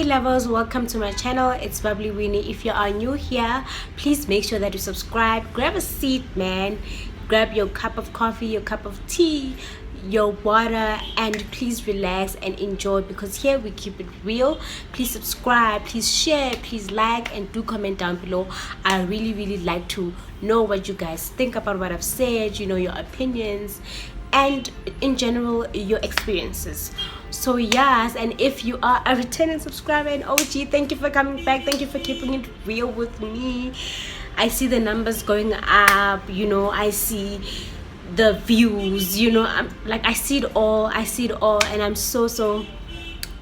Hey lovers, welcome to my channel. It's Bubbly Winnie. If you are new here, please make sure that you subscribe. Grab a seat, man. Grab your cup of coffee, your cup of tea, your water, and please relax and enjoy, because here we keep it real. Please subscribe, please share, please like, and do comment down below. I really like to know what you guys think about what I've said, you know, your opinions, and in general your experiences. So yes, and if you are a returning subscriber and OG, thank you for coming back, thank you for keeping it real with me. I see the numbers going up, you know, I see the views, you know, I see it all, and I'm so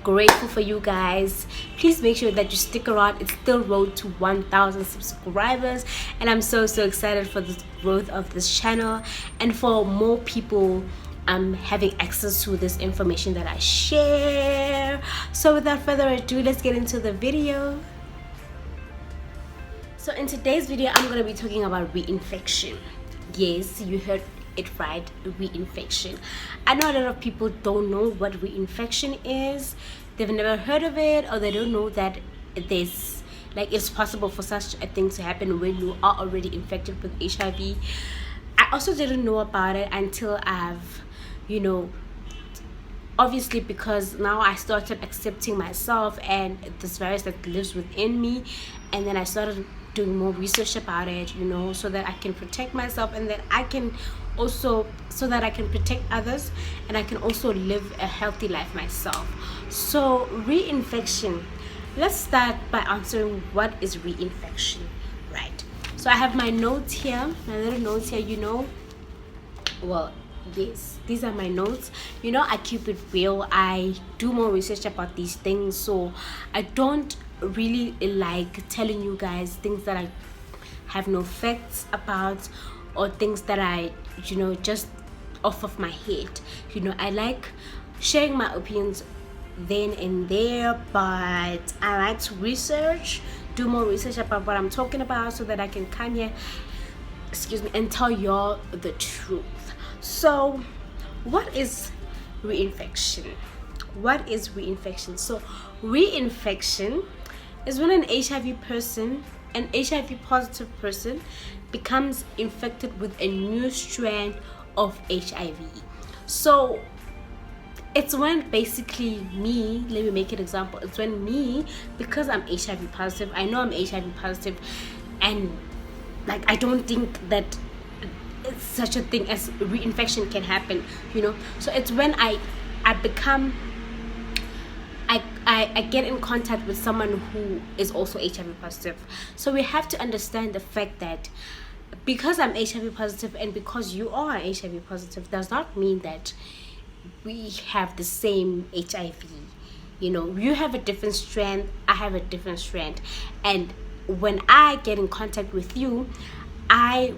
grateful for you guys. Please make sure that you stick around. It's still road to 1,000 subscribers, and I'm so excited for the growth of this channel and for more people having access to this information that I share. So without further ado, let's get into the video. So in today's video, I'm going to be talking about reinfection. Yes, you heard it right, reinfection. I know a lot of people don't know what reinfection is. They've never heard of it, or they don't know that there's it's possible for such a thing to happen when you are already infected with HIV. I also didn't know about it until I've, you know, obviously because now I started accepting myself and this virus that lives within me, and then I started doing more research about it, you know, so that I can protect myself, and that I can also, so that I can protect others, and I can also live a healthy life myself. So reinfection, let's start by answering what is reinfection, right? So I have my notes here, my little notes here, you know. Well, yes, these are my notes. You know, I keep it real. I do more research about these things, so I don't really like telling you guys things that I have no facts about, or things that I, you know, just off of my head. You know, I like sharing my opinions then and there, but I like to research, do more research about what I'm talking about, so that I can come here, excuse me, and tell y'all the truth. So what is reinfection? What is reinfection? So reinfection is when an HIV person, an HIV positive person, becomes infected with a new strand of HIV. So it's when basically me, let me make an example, it's when me, because I'm HIV positive, I know I'm HIV positive, and I don't think that such a thing as reinfection can happen, you know. So it's when I become, I get in contact with someone who is also HIV positive. So we have to understand the fact that because I'm HIV positive and because you are HIV positive does not mean that we have the same HIV. You know, you have a different strand, I have a different strand, and when I get in contact with you, I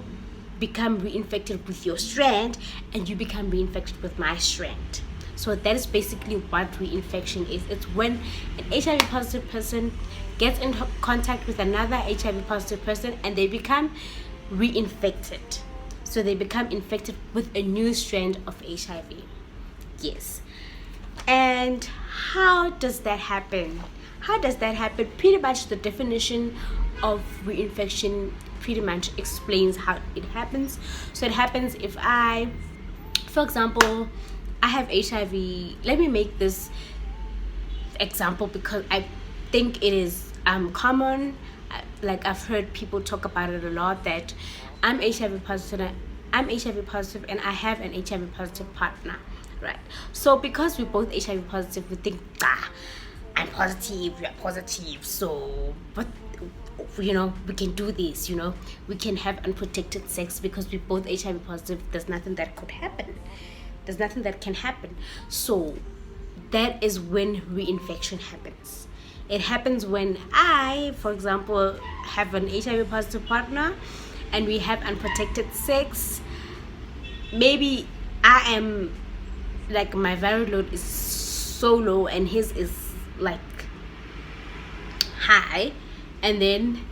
become reinfected with your strand, and you become reinfected with my strand. So that is basically what reinfection is. It's when an HIV positive person gets in contact with another HIV positive person and they become reinfected. So they become infected with a new strand of HIV. Yes. And how does that happen? Pretty much the definition of reinfection pretty much explains how it happens. So it happens if I, for example, I have HIV. Let me make this example because I think it is common. I've heard people talk about it a lot, that I'm HIV positive and I have an HIV positive partner, right? So because we're both HIV positive, we think, I'm positive, you're positive, so but you know, we can do this, you know, we can have unprotected sex because we're both HIV positive. There's nothing that could happen, there's nothing that can happen. So that is when reinfection happens. It happens when I, for example, have an HIV positive partner and we have unprotected sex. Maybe I am my viral load is so low and his is high, and then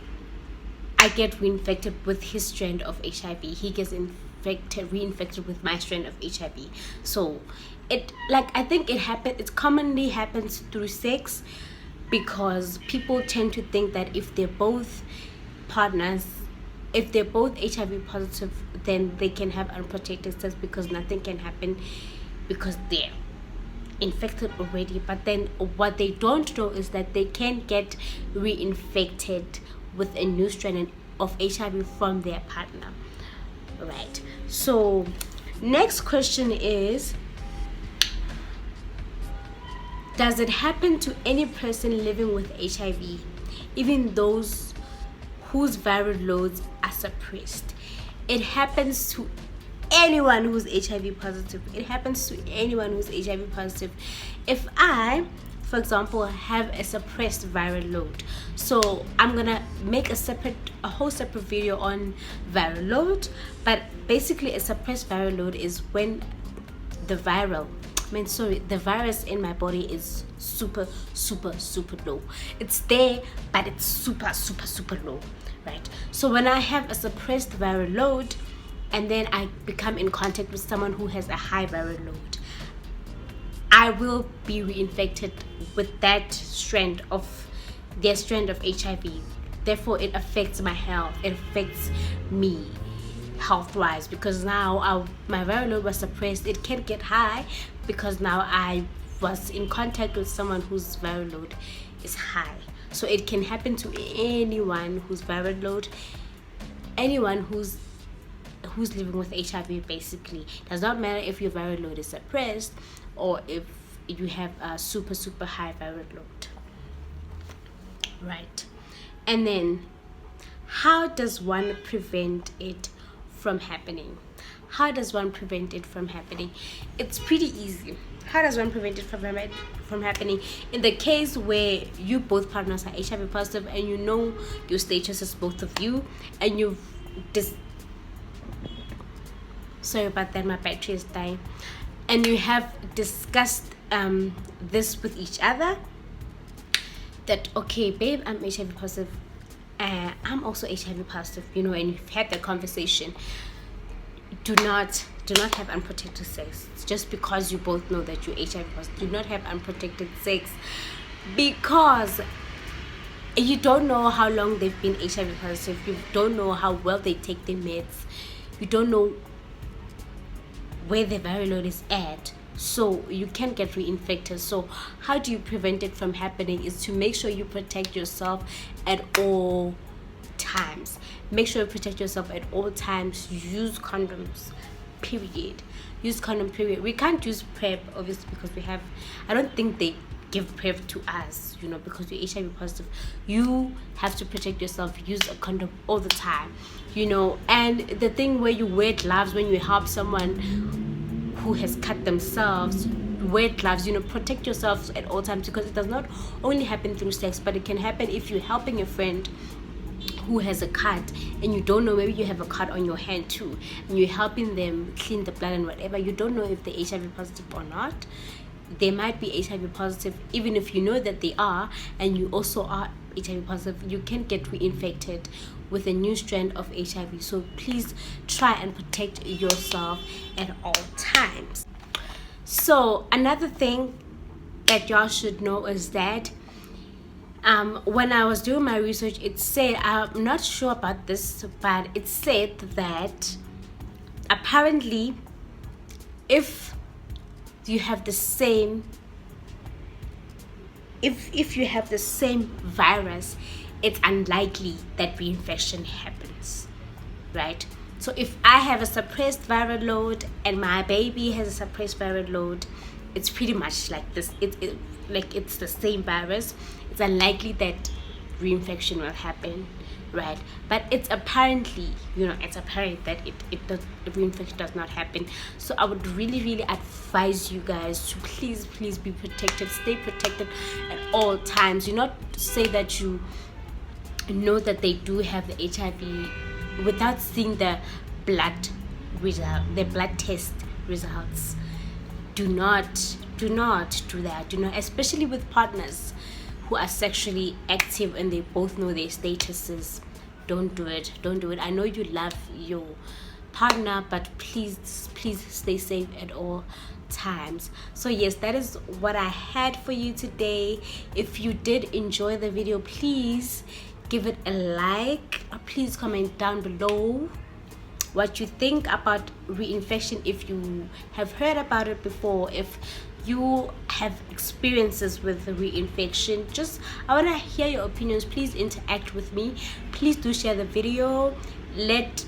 I get reinfected with his strand of HIV. He gets reinfected with my strand of HIV. So it I think it commonly happens through sex, because people tend to think that if they're both partners, if they're both HIV positive, then they can have unprotected sex because nothing can happen because they're infected already. But then what they don't know is that they can get reinfected with a new strain of HIV from their partner, right? So next question is, does it happen to any person living with HIV, even those whose viral loads are suppressed? It happens to anyone who's HIV positive. It happens to anyone who's HIV positive. If I, for example, have a suppressed viral load, so I'm gonna make a whole separate video on viral load, but basically a suppressed viral load is when the virus in my body is super low. It's there, but it's super low, right? So when I have a suppressed viral load and then I become in contact with someone who has a high viral load, I will be reinfected with that strand of HIV. Therefore, it affects my health. It affects me health-wise, because now my viral load was suppressed. It can get high because now I was in contact with someone whose viral load is high. So it can happen to anyone whose viral load, anyone who's living with HIV. Basically, does not matter if your viral load is suppressed or if you have a super high viral load, right? And then, how does one prevent it from happening? How does one prevent it from happening? It's pretty easy. How does one prevent it from happening? In the case where you both partners are HIV positive and you know your status is both of you, and you've sorry about that, my battery is dying, and you have discussed this with each other, that okay babe, I'm HIV positive, I'm also HIV positive, and you've had that conversation. Do not have unprotected sex just because you both know that you're HIV positive. Do not have unprotected sex because you don't know how long they've been HIV positive. You don't know how well they take their meds. You don't know where the viral load is at, so you can get reinfected. So how do you prevent it from happening is to make sure you protect yourself at all times. Make sure you protect yourself at all times. Use condoms, period. Use condom, period. We can't use PrEP obviously because I don't think they give PrEP to us, because you're HIV positive. You have to protect yourself. Use a condom all the time, and the thing where you wear gloves when you help someone who has cut themselves, wear gloves, protect yourself at all times, because it does not only happen through sex, but it can happen if you're helping a friend who has a cut and you don't know, maybe you have a cut on your hand too, and you're helping them clean the blood and whatever. You don't know if they're HIV positive or not. They might be HIV positive. Even if you know that they are and you also are HIV positive, you can get reinfected with a new strand of HIV. So please try and protect yourself at all times. So another thing that y'all should know is that when I was doing my research, it said, I'm not sure about this, but it said that apparently if you have the same virus, it's unlikely that reinfection happens, right? So if I have a suppressed viral load and my baby has a suppressed viral load, it's pretty much like this. It's the same virus. It's unlikely that reinfection will happen, right? But it's apparently, it's apparent that reinfection does not happen. So I would really advise you guys to please be protected. Stay protected at all times. Do not say that you know that they do have the HIV without seeing the blood test results. Do not do that. Especially with partners who are sexually active and they both know their statuses. Don't do it. I know you love your partner, but please stay safe at all times. So yes, that is what I had for you today. If you did enjoy the video, please give it a like. Please comment down below what you think about reinfection, if you have heard about it before, if you have experiences with reinfection. Just, I want to hear your opinions. Please interact with me. Please do share the video. Let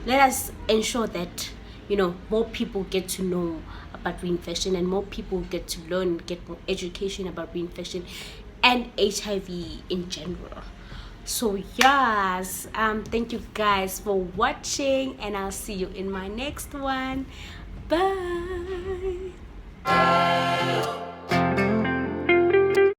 us ensure that, you know, more people get to know about reinfection, and more people get to learn, get more education about reinfection and HIV in general. So yes, thank you guys for watching, and I'll see you in my next one. Bye.